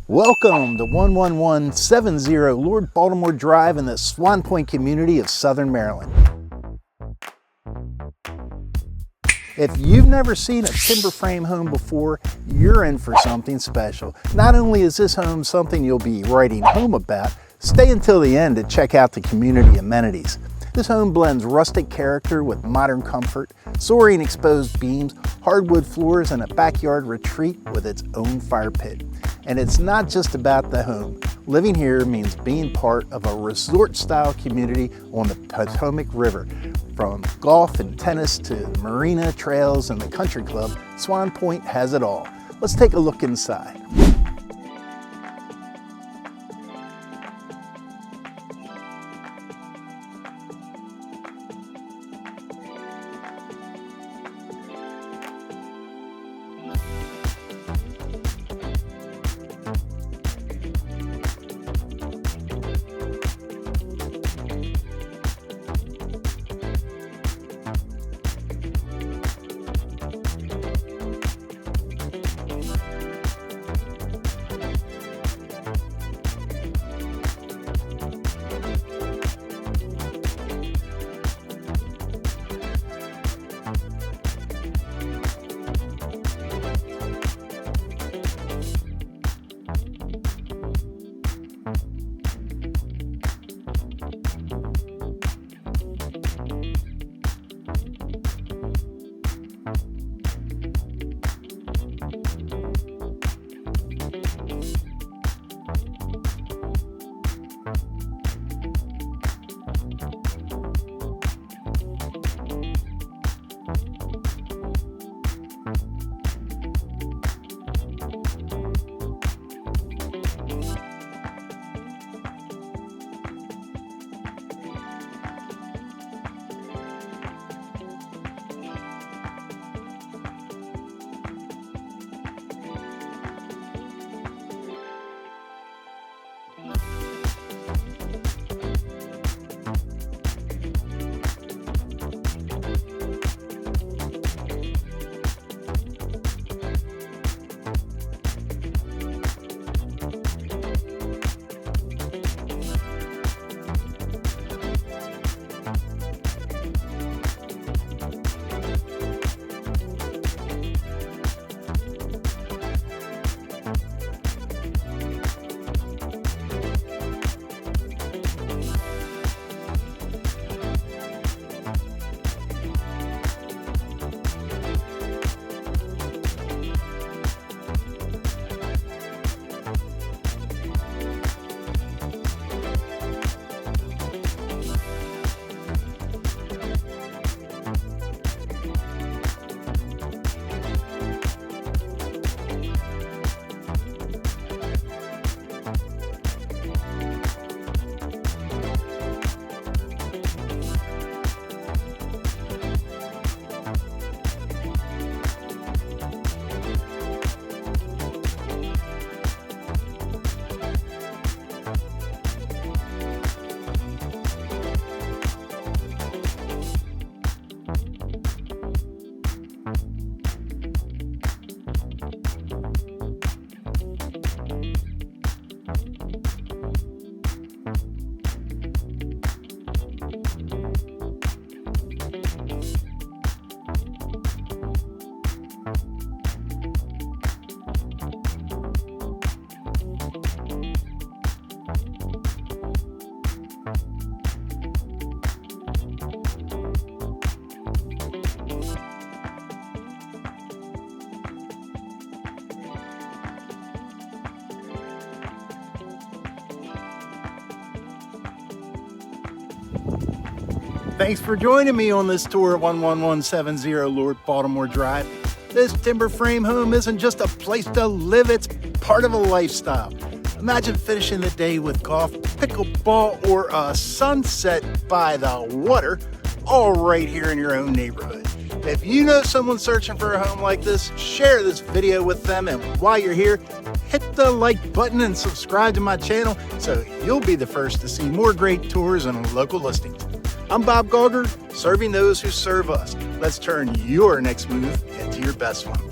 Welcome to 11170 Lord Baltimore Drive in the Swan Point community of Southern Maryland. If you've never seen a timber frame home before, you're in for something special. Not only is this home something you'll be writing home about, stay until the end to check out the community amenities. This home blends rustic character with modern comfort, soaring exposed beams, hardwood floors, and a backyard retreat with its own fire pit. And it's not just about the home. Living here means being part of a resort-style community on the Potomac River. From golf and tennis to Marina, trails, and the country club, Swan Point has it all. Let's take a look inside. Thanks for joining me on this tour at 11170 Lord Baltimore Drive. This timber frame home isn't just a place to live, it's part of a lifestyle. Imagine finishing the day with golf, pickleball, or a sunset by the water, all right here in your own neighborhood. If you know someone searching for a home like this, share this video with them, and while you're here, hit the like button and subscribe to my channel so you'll be the first to see more great tours and local listings. I'm Bob Gauger, serving those who serve us. Let's turn your next move into your best one.